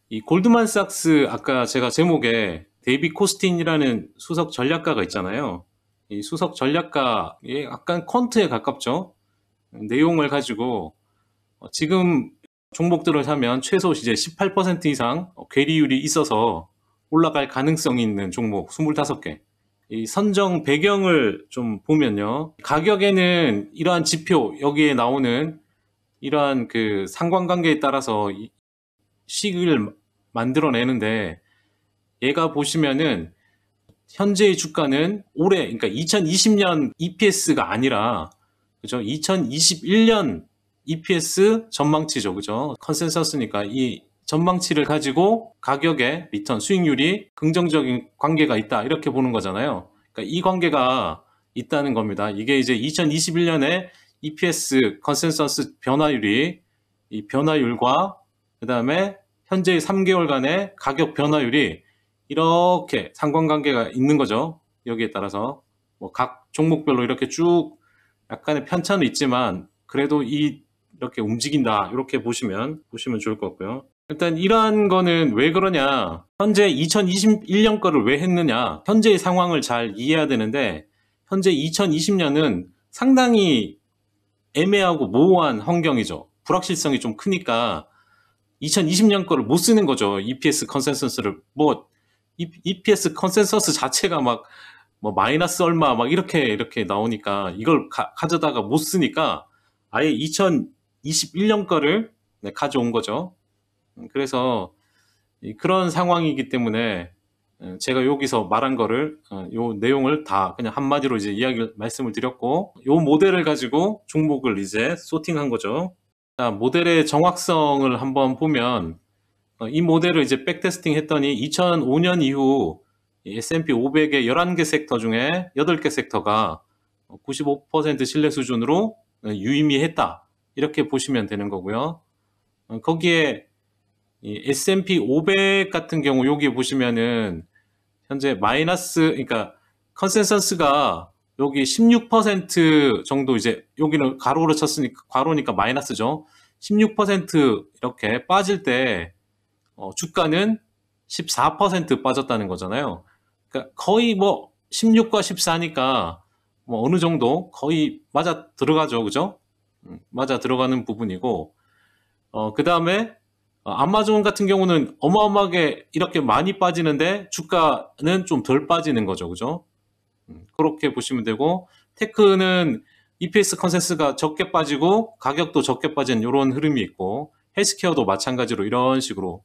이 골드만삭스 아까 제가 제목에 데이비 코스틴이라는 수석 전략가가 있잖아요. 이 수석 전략가의 약간 퀀트에 가깝죠. 내용을 가지고 지금 종목들을 사면 최소 이제 18% 이상 괴리율이 있어서 올라갈 가능성이 있는 종목 25개. 이 선정 배경을 좀 보면요. 가격에는 이러한 지표, 여기에 나오는 이러한 그 상관관계에 따라서 식을 만들어내는데, 얘가 보시면은 현재의 주가는 올해, 그러니까 2020년 EPS가 아니라, 그죠? 2021년 EPS 전망치죠. 그죠? 컨센서스니까 이 전망치를 가지고 가격의 리턴 수익률이 긍정적인 관계가 있다. 이렇게 보는 거잖아요. 그러니까 이 관계가 있다는 겁니다. 이게 이제 2021년에 EPS 컨센서스 변화율이 이 변화율과 그다음에 현재의 3개월간의 가격 변화율이 이렇게 상관관계가 있는 거죠. 여기에 따라서 뭐 각 종목별로 이렇게 쭉 약간의 편차는 있지만 그래도 이렇게 움직인다. 이렇게 보시면 좋을 것 같고요. 일단 이러한 거는 왜 그러냐? 현재 2021년 거를 왜 했느냐? 현재의 상황을 잘 이해해야 되는데 현재 2020년은 상당히 애매하고 모호한 환경이죠. 불확실성이 좀 크니까 2020년 거를 못 쓰는 거죠. EPS 컨센서스를. 뭐 EPS 컨센서스 자체가 막 뭐 마이너스 얼마 막 이렇게 나오니까 이걸 가져다가 못 쓰니까 아예 2021년 거를 가져온 거죠. 그래서 그런 상황이기 때문에 제가 여기서 말한 거를 요 내용을 다 그냥 한마디로 이제 말씀을 드렸고, 요 모델을 가지고 종목을 이제 소팅한 거죠. 자, 모델의 정확성을 한번 보면 이 모델을 이제 백테스팅 했더니 2005년 이후 S&P 500의 11개 섹터 중에 8개 섹터가 95% 신뢰 수준으로 유의미했다. 이렇게 보시면 되는 거고요. 거기에 S&P 500 같은 경우 여기 보시면은 현재 마이너스, 그러니까 컨센서스가 여기 16% 정도, 이제 여기는 가로로 쳤으니까 가로니까 마이너스죠. 16% 이렇게 빠질 때 주가는 14% 빠졌다는 거잖아요. 그러니까 거의 뭐 16과 14니까 뭐 어느 정도 거의 맞아 들어가죠. 그죠? 맞아 들어가는 부분이고, 그 다음에 아마존 같은 경우는 어마어마하게 이렇게 많이 빠지는데 주가는 좀 덜 빠지는 거죠. 그죠? 그렇게 보시면 되고, 테크는 EPS 컨센서스가 적게 빠지고 가격도 적게 빠지는 이런 흐름이 있고, 헬스케어도 마찬가지로 이런 식으로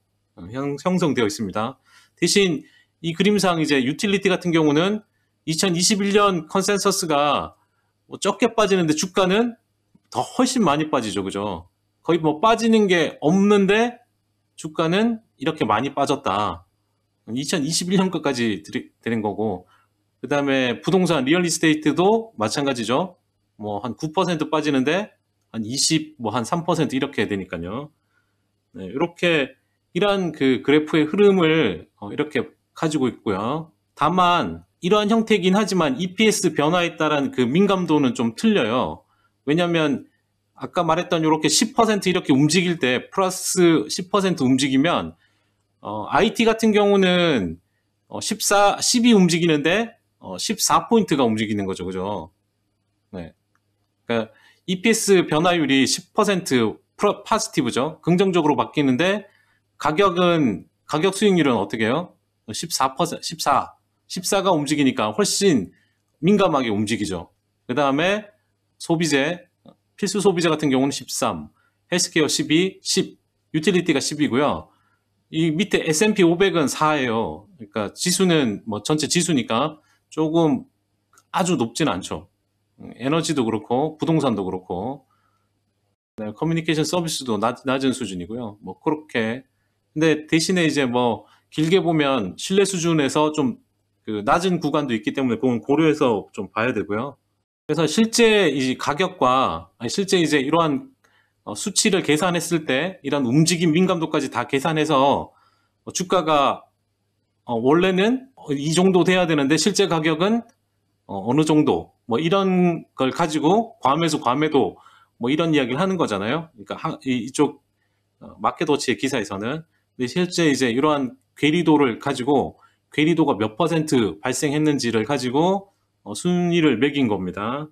형성되어 있습니다. 대신 이 그림상 이제 유틸리티 같은 경우는 2021년 컨센서스가 뭐 적게 빠지는데 주가는 더 훨씬 많이 빠지죠. 그죠? 거의 뭐 빠지는 게 없는데 주가는 이렇게 많이 빠졌다. 2021년 것까지 되는 거고, 그 다음에 부동산 리얼 이스테이트도 마찬가지죠. 뭐 한 9% 빠지는데 한 20, 뭐 한 3% 이렇게 되니까요. 네, 이렇게 이러한 그 그래프의 흐름을 이렇게 가지고 있고요. 다만 이러한 형태이긴 하지만 EPS 변화에 따른 그 민감도는 좀 틀려요. 왜냐하면 아까 말했던 이렇게 10% 이렇게 움직일 때 플러스 10% 움직이면 IT 같은 경우는 12 움직이는데 14포인트가 움직이는 거죠. 그죠? 네. 그러니까 EPS 변화율이 10% 파지티브죠. 긍정적으로 바뀌는데 가격 수익률은 어떻게 해요? 14%, 14가 움직이니까 훨씬 민감하게 움직이죠. 그 다음에 소비재, 필수 소비재 같은 경우는 13, 헬스케어 12, 10, 유틸리티가 10이고요. 이 밑에 S&P 500은 4예요. 그러니까 지수는 뭐 전체 지수니까 조금 아주 높진 않죠. 에너지도 그렇고 부동산도 그렇고, 네, 커뮤니케이션 서비스도 낮은 수준이고요. 뭐 그렇게. 근데 대신에 이제 뭐 길게 보면 신뢰 수준에서 좀 그 낮은 구간도 있기 때문에 그건 고려해서 좀 봐야 되고요. 그래서 실제 이 가격과 실제 이제 이러한 수치를 계산했을 때 이런 움직임 민감도까지 다 계산해서 주가가 원래는 이 정도 돼야 되는데 실제 가격은 어느 정도 뭐 이런 걸 가지고 과매수 과매도 뭐 이런 이야기를 하는 거잖아요. 그러니까 이쪽 마켓워치의 기사에서는. 근데 실제 이제 이러한 괴리도를 가지고 괴리도가 몇 퍼센트 발생했는지를 가지고 순위를 매긴 겁니다.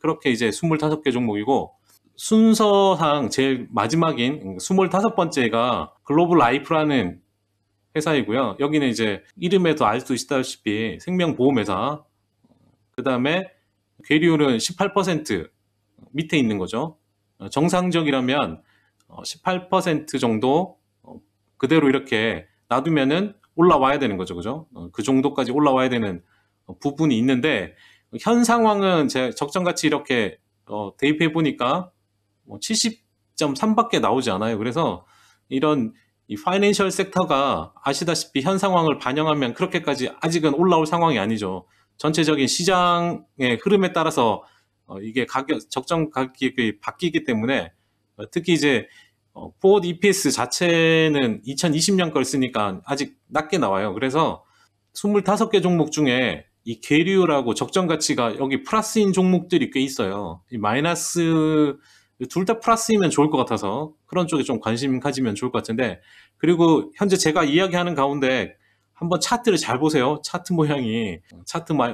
그렇게 이제 25개 종목이고 순서상 제일 마지막인 25번째가 글로벌 라이프라는 회사이고요. 여기는 이제 이름에도 알 수 있다시피 생명보험회사. 그 다음에 괴리율은 18% 밑에 있는 거죠. 정상적이라면 18% 정도 그대로 이렇게 놔두면은 올라와야 되는 거죠. 그죠? 그 정도까지 올라와야 되는 부분이 있는데 현 상황은 제 적정가치 이렇게 대입해 보니까 70.3밖에 나오지 않아요. 그래서 이런 이 파이낸셜 섹터가 아시다시피 현 상황을 반영하면 그렇게까지 아직은 올라올 상황이 아니죠. 전체적인 시장의 흐름에 따라서 이게 적정 가격이 바뀌기 때문에 특히 이제 포워드 EPS 자체는 2020년 걸 쓰니까 아직 낮게 나와요. 그래서 25개 종목 중에 이 계류라고 적정 가치가 여기 플러스인 종목들이 꽤 있어요. 이 마이너스 둘 다 플러스이면 좋을 것 같아서 그런 쪽에 좀 관심 가지면 좋을 것 같은데 그리고 현재 제가 이야기하는 가운데 한번 차트를 잘 보세요. 차트 모양이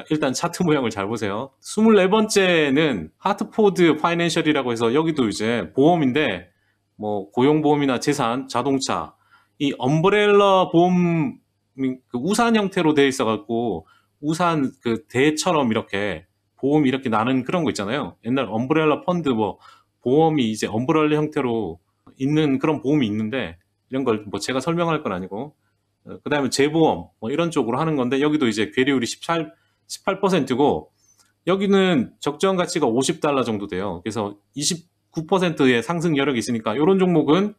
일단 차트 모양을 잘 보세요. 24번째는 하트포드 파이낸셜이라고 해서 여기도 이제 보험인데 뭐 고용보험이나 재산, 자동차 이 엄브렐러 보험 그 우산 형태로 되어 있어갖고 우산 그 대처럼 이렇게 보험이 이렇게 나는 그런 거 있잖아요. 옛날 엄브렐러 펀드 뭐 보험이 이제 엄브렐러 형태로 있는 그런 보험이 있는데 이런 걸 뭐 제가 설명할 건 아니고 그 다음에 재보험 뭐 이런 쪽으로 하는 건데 여기도 이제 괴리율이 18%고 여기는 적정 가치가 $50 정도 돼요. 그래서 29%의 상승 여력이 있으니까 이런 종목은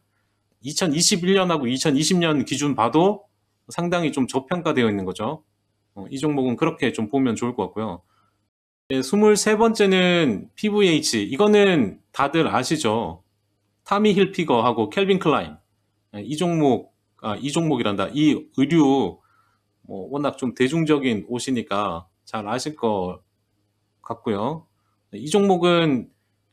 2021년하고 2020년 기준 봐도 상당히 좀 저평가되어 있는 거죠. 이 종목은 그렇게 좀 보면 좋을 것 같고요. 23번째는 PVH. 이거는 다들 아시죠? 타미 힐피거하고 켈빈 클라인. 이 종목이란다. 이 의류, 뭐, 워낙 좀 대중적인 옷이니까 잘 아실 것 같고요. 이 종목은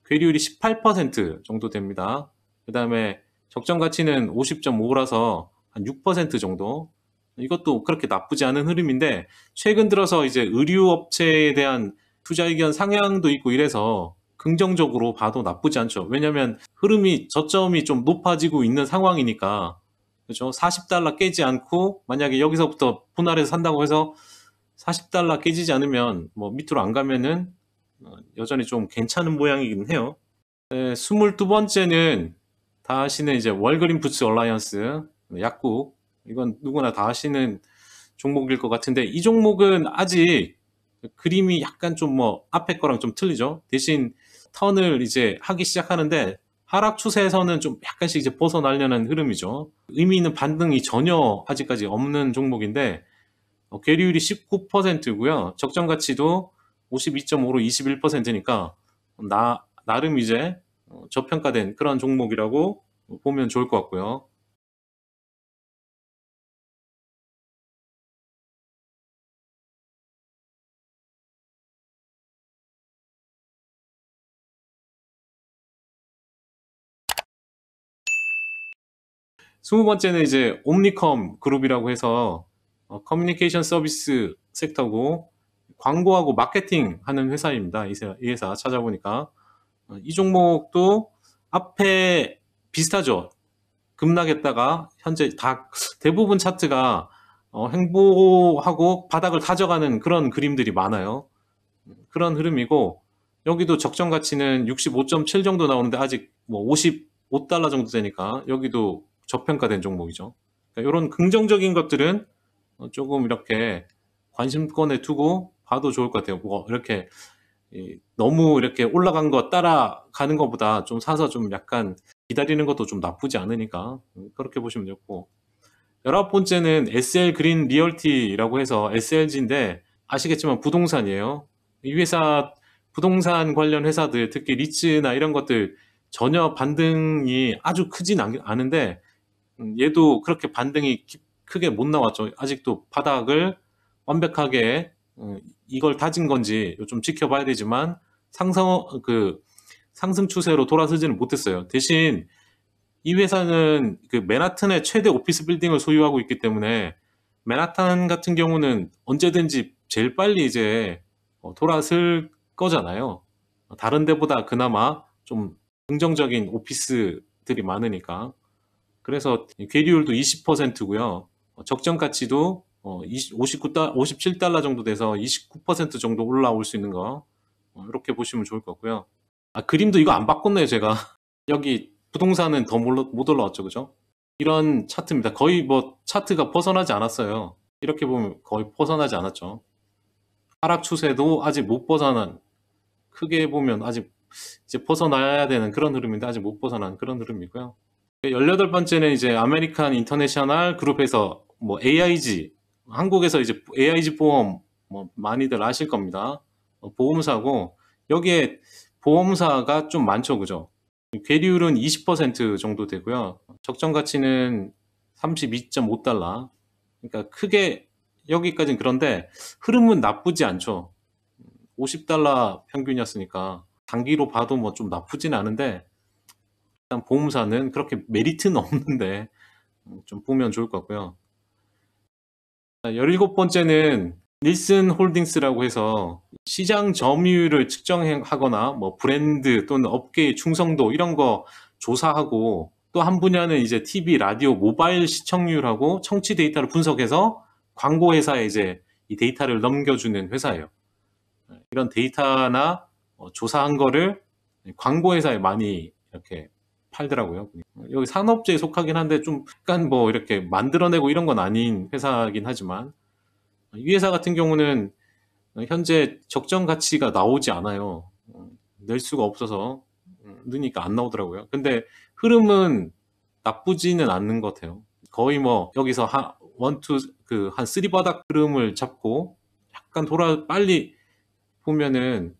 괴리율이 18% 정도 됩니다. 그 다음에 적정 가치는 50.5라서 한 6% 정도. 이것도 그렇게 나쁘지 않은 흐름인데, 최근 들어서 이제 의류 업체에 대한 투자 의견 상향도 있고 이래서 긍정적으로 봐도 나쁘지 않죠. 왜냐면 흐름이 저점이 좀 높아지고 있는 상황이니까 그렇죠. $40 깨지 않고 만약에 여기서부터 분할해서 산다고 해서 $40 깨지지 않으면 뭐 밑으로 안 가면은 여전히 좀 괜찮은 모양이긴 해요. 네, 22번째는 다 아시는 이제 월그린 푸츠 얼라이언스 약국 이건 누구나 다 아시는 종목일 것 같은데 이 종목은 아직 그림이 약간 좀 뭐 앞에 거랑 좀 틀리죠. 대신 턴을 이제 하기 시작하는데 하락 추세에서는 좀 약간씩 이제 벗어나려는 흐름이죠. 의미 있는 반등이 전혀 아직까지 없는 종목인데 괴리율이 19%고요. 적정 가치도 52.5로 21%니까 나름 이제 저평가된 그런 종목이라고 보면 좋을 것 같고요. 스무 번째는 이제 옴니컴 그룹이라고 해서 커뮤니케이션 서비스 섹터고 광고하고 마케팅 하는 회사입니다. 이 회사 찾아보니까 이 종목도 앞에 비슷하죠. 급락했다가 현재 다 대부분 차트가 횡보하고 바닥을 다져가는 그런 그림들이 많아요. 그런 흐름이고 여기도 적정 가치는 65.7 정도 나오는데 아직 뭐 $55 정도 되니까 여기도 저평가된 종목이죠. 그러니까 이런 긍정적인 것들은 조금 이렇게 관심권에 두고 봐도 좋을 것 같아요. 뭐 이렇게 너무 이렇게 올라간 거 따라가는 것보다 좀 사서 좀 약간 기다리는 것도 좀 나쁘지 않으니까 그렇게 보시면 좋고 19번째는 SL 그린 리얼티라고 해서 SLG인데 아시겠지만 부동산이에요. 이 회사 부동산 관련 회사들 특히 리츠나 이런 것들 전혀 반등이 아주 크진 않은데 얘도 그렇게 반등이 크게 못 나왔죠. 아직도 바닥을 완벽하게 이걸 다진 건지 좀 지켜봐야 되지만 상승 추세로 돌아서지는 못했어요. 대신 이 회사는 그 맨하탄의 최대 오피스 빌딩을 소유하고 있기 때문에 맨하탄 같은 경우는 언제든지 제일 빨리 이제 돌아설 거잖아요. 다른 데보다 그나마 좀 긍정적인 오피스들이 많으니까. 그래서 괴리율도 20%고요. 적정 가치도 57달러 정도 돼서 29% 정도 올라올 수 있는 거 이렇게 보시면 좋을 것 같고요. 그림도 이거 안 바꿨네요, 제가. 여기 부동산은 더 못 올라왔죠, 그죠? 이런 차트입니다. 거의 뭐 차트가 벗어나지 않았어요. 이렇게 보면 거의 벗어나지 않았죠. 하락 추세도 아직 못 벗어난, 크게 보면 아직 이제 벗어나야 되는 그런 흐름인데 아직 못 벗어난 그런 흐름이고요. 18번째는 이제 아메리칸 인터내셔널 그룹에서 뭐 AIG, 한국에서 이제 AIG 보험 뭐 많이들 아실 겁니다. 보험사고 여기에 보험사가 좀 많죠, 그죠? 괴리율은 20% 정도 되고요. 적정 가치는 32.5달러. 그러니까 크게 여기까지는 그런데 흐름은 나쁘지 않죠. 50달러 평균이었으니까 단기로 봐도 뭐 좀 나쁘진 않은데 일단 보험사는 그렇게 메리트는 없는데 좀 보면 좋을 것 같고요. 17번째는 닐슨 홀딩스라고 해서 시장 점유율을 측정하거나 뭐 브랜드 또는 업계의 충성도 이런 거 조사하고 또 한 분야는 이제 TV, 라디오, 모바일 시청률하고 청취 데이터를 분석해서 광고 회사에 이제 이 데이터를 넘겨주는 회사예요. 이런 데이터나 조사한 거를 광고 회사에 많이 이렇게 팔더라고요. 여기 산업재에 속하긴 한데 좀 약간 뭐 이렇게 만들어내고 이런 건 아닌 회사긴 하지만 이 회사 같은 경우는 현재 적정 가치가 나오지 않아요. 낼 수가 없어서 넣으니까 안 나오더라고요. 근데 흐름은 나쁘지는 않는 것 같아요. 거의 뭐 여기서 한 쓰리 바닥 흐름을 잡고 약간 빨리 보면은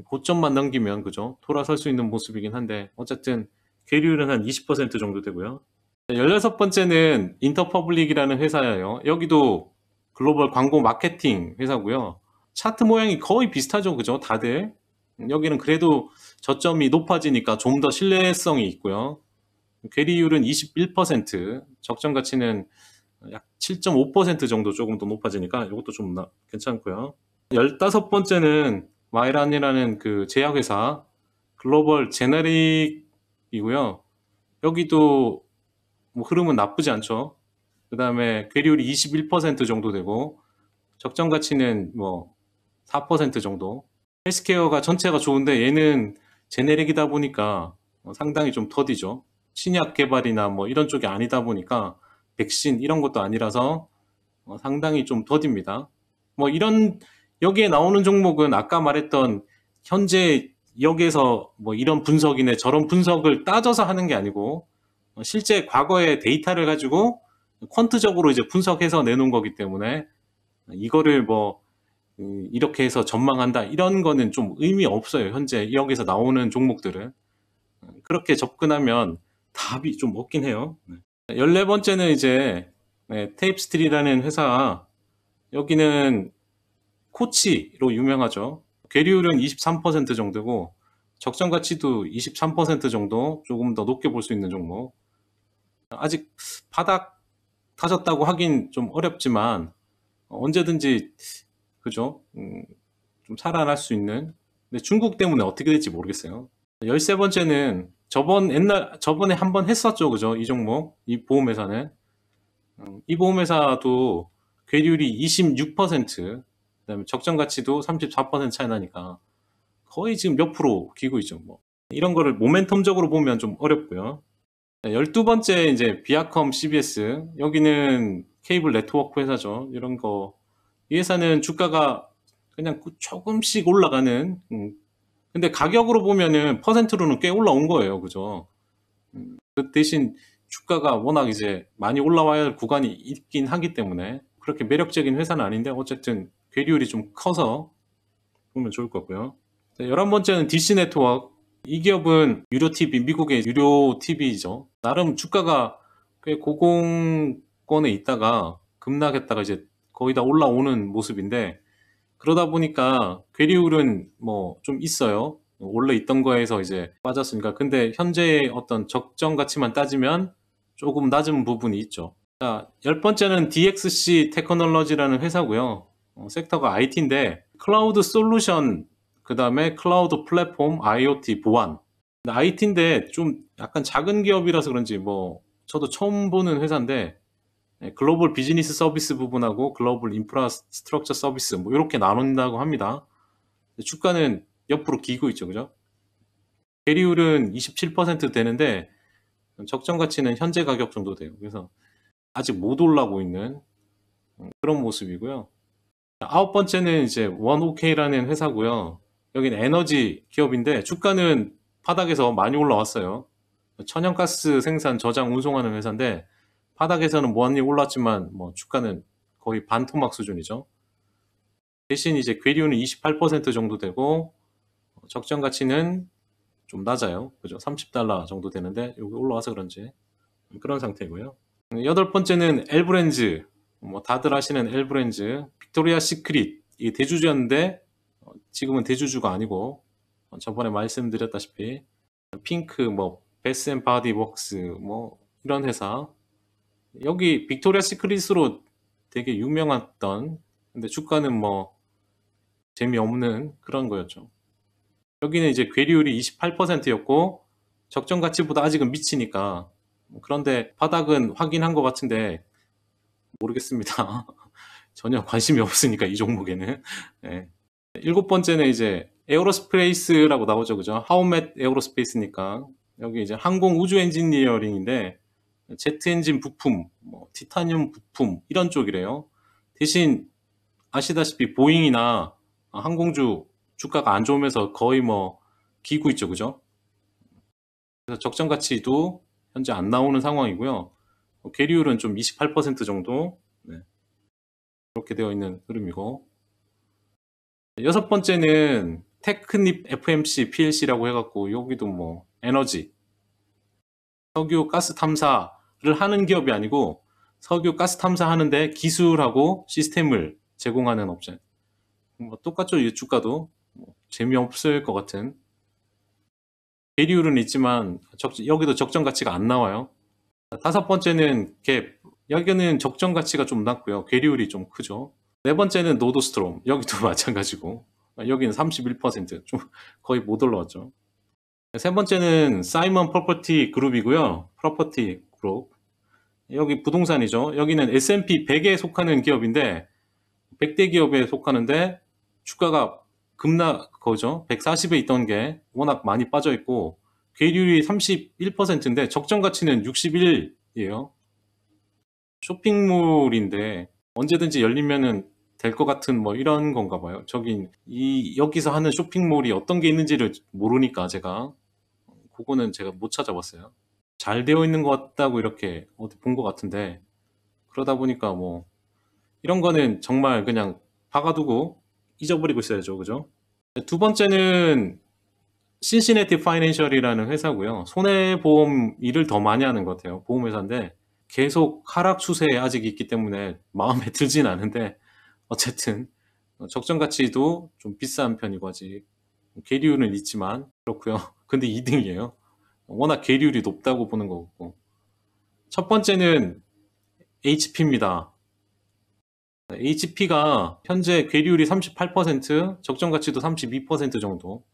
고점만 넘기면 그죠? 돌아설 수 있는 모습이긴 한데 어쨌든 괴리율은 한 20% 정도 되고요. 16번째는 인터퍼블릭이라는 회사예요. 여기도 글로벌 광고 마케팅 회사고요. 차트 모양이 거의 비슷하죠, 그죠? 다들. 여기는 그래도 저점이 높아지니까 좀 더 신뢰성이 있고요. 괴리율은 21%, 적정 가치는 약 7.5% 정도 조금 더 높아지니까 이것도 좀 괜찮고요. 15번째는 마이란이라는 그 제약회사 글로벌 제네릭이고요. 여기도 뭐 흐름은 나쁘지 않죠. 그 다음에 괴리율이 21% 정도 되고 적정 가치는 뭐 4% 정도. 헬스케어가 전체가 좋은데 얘는 제네릭이다 보니까 상당히 좀 더디죠. 신약 개발이나 뭐 이런 쪽이 아니다 보니까 백신 이런 것도 아니라서 상당히 좀 더딥니다. 뭐 여기에 나오는 종목은 아까 말했던 현재 여기에서 뭐 이런 분석이네 저런 분석을 따져서 하는 게 아니고 실제 과거의 데이터를 가지고 퀀트적으로 이제 분석해서 내놓은 거기 때문에 이거를 뭐 이렇게 해서 전망한다 이런 거는 좀 의미 없어요. 현재 여기서 나오는 종목들은 그렇게 접근하면 답이 좀 없긴 해요. 14번째는 이제 테이프스트리라는 회사, 여기는 코치로 유명하죠. 괴리율은 23% 정도고 적정 가치도 23% 정도 조금 더 높게 볼 수 있는 종목. 아직 바닥 타졌다고 하긴 좀 어렵지만 언제든지 그죠? 좀 살아날 수 있는. 근데 중국 때문에 어떻게 될지 모르겠어요. 13번째는 저번에 한번 했었죠. 그죠? 이 종목, 이 보험회사는. 이 보험회사도 괴리율이 26%, 그다음에 적정 가치도 34% 차이 나니까 거의 지금 몇 프로 기고 있죠. 뭐. 이런 거를 모멘텀적으로 보면 좀 어렵고요. 12번째 이제 비아컴 CBS. 여기는 케이블 네트워크 회사죠. 이런 거. 이 회사는 주가가 그냥 조금씩 올라가는, 근데 가격으로 보면은 퍼센트로는 꽤 올라온 거예요. 그죠? 그 대신 주가가 워낙 이제 많이 올라와야 할 구간이 있긴 하기 때문에 그렇게 매력적인 회사는 아닌데 어쨌든 괴리율이 좀 커서 보면 좋을 것 같고요. 11번째는 DC 네트워크. 이 기업은 유료 TV, 미국의 유료 TV죠. 나름 주가가 꽤 고공권에 있다가 급락했다가 이제 거의 다 올라오는 모습인데 그러다 보니까 괴리율은 뭐 좀 있어요. 원래 있던 거에서 이제 빠졌으니까. 근데 현재의 어떤 적정 가치만 따지면 조금 낮은 부분이 있죠. 자, 10번째는 DXC 테크놀로지라는 회사고요. 섹터가 IT인데 클라우드 솔루션, 그 다음에 클라우드 플랫폼, IoT 보안. IT인데 좀 약간 작은 기업이라서 그런지 뭐 저도 처음 보는 회사인데 글로벌 비즈니스 서비스 부분하고 글로벌 인프라스트럭처 서비스 뭐 이렇게 나눈다고 합니다. 주가는 옆으로 기고 있죠, 그죠? 계리율은 27% 되는데 적정 가치는 현재 가격 정도 돼요. 그래서 아직 못 올라오고 있는 그런 모습이고요. 9번째는 이제 원오케이라는 회사고요. 여기는 에너지 기업인데 주가는 바닥에서 많이 올라왔어요. 천연가스 생산, 저장, 운송하는 회사인데 바닥에서는 많이 올랐지만 뭐 주가는 거의 반토막 수준이죠. 대신 이제 괴리율은 28% 정도 되고 적정 가치는 좀 낮아요. 그죠? $30 정도 되는데 여기 올라와서 그런지 그런 상태고요. 8번째는 엘브랜즈. 뭐 다들 아시는 엘브랜즈, 빅토리아 시크릿 이 대주주였는데 지금은 대주주가 아니고 저번에 말씀드렸다시피 핑크, 뭐 베스앤바디 웍스 뭐 이런 회사. 여기 빅토리아 시크릿으로 되게 유명했던, 근데 주가는 뭐 재미없는 그런 거였죠. 여기는 이제 괴리율이 28%였고 적정 가치보다 아직은 미치니까. 그런데 바닥은 확인한 것 같은데 모르겠습니다. 전혀 관심이 없으니까 이 종목에는. 네. 7번째는 이제 에어로스페이스라고 나오죠, 그죠? 하우멧 에어로스페이스니까 여기 이제 항공 우주 엔지니어링인데 제트 엔진 부품, 뭐 티타늄 부품 이런 쪽이래요. 대신 아시다시피 보잉이나 항공주 주가가 안 좋으면서 거의 뭐 기고 있죠, 그죠? 그래서 적정 가치도 현재 안 나오는 상황이고요. 계리율은 좀 28% 정도, 네, 이렇게 되어 있는 흐름이고. 6번째는 테크닙 FMC PLC라고 해갖고 여기도 뭐 에너지, 석유 가스 탐사를 하는 기업이 아니고 석유 가스 탐사하는데 기술하고 시스템을 제공하는 업체. 뭐 똑같죠, 이 주가도. 뭐 재미없을 것 같은. 계리율은 있지만 여기도 적정 가치가 안 나와요. 5번째는 갭. 여기는 적정 가치가 좀 낮고요. 계리율이 좀 크죠. 4번째는 노드스트롬. 여기도 마찬가지고. 여기는 31%. 좀 거의 못 올라왔죠. 3번째는 사이먼 프로퍼티 그룹이고요. 프로퍼티 그룹. 여기 부동산이죠. 여기는 S&P 100에 속하는 기업인데 100대 기업에 속하는데 주가가 거죠. 140에 있던 게 워낙 많이 빠져 있고 계율이 31%인데 적정 가치는 61이에요. 쇼핑몰인데 언제든지 열리면은 될 것 같은 뭐 이런 건가 봐요. 여기서 하는 쇼핑몰이 어떤 게 있는지를 모르니까 그거는 제가 못 찾아봤어요. 잘 되어 있는 것 같다고 이렇게 어디 본 것 같은데 그러다 보니까 뭐 이런 거는 정말 그냥 박아두고 잊어버리고 있어야죠. 그죠? 2번째는 신시내티 파이낸셜이라는 회사고요. 손해보험 일을 더 많이 하는 것 같아요. 보험회사인데 계속 하락 추세에 아직 있기 때문에 마음에 들진 않은데 어쨌든 적정 가치도 좀 비싼 편이고 아직 계리율은 있지만 그렇고요. 근데 2등이에요. 워낙 계리율이 높다고 보는 거고. 첫 번째는 HP입니다. HP가 현재 계리율이 38%, 적정 가치도 32% 정도.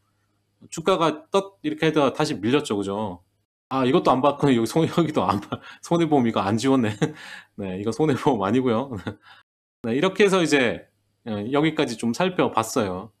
주가가 이렇게 해도 다시 밀렸죠, 그죠? 아, 이것도 안 받고 여기도 손해보험 이거 안 지웠네. 네, 이거 손해보험 아니고요. 네, 이렇게 해서 이제 여기까지 좀 살펴봤어요.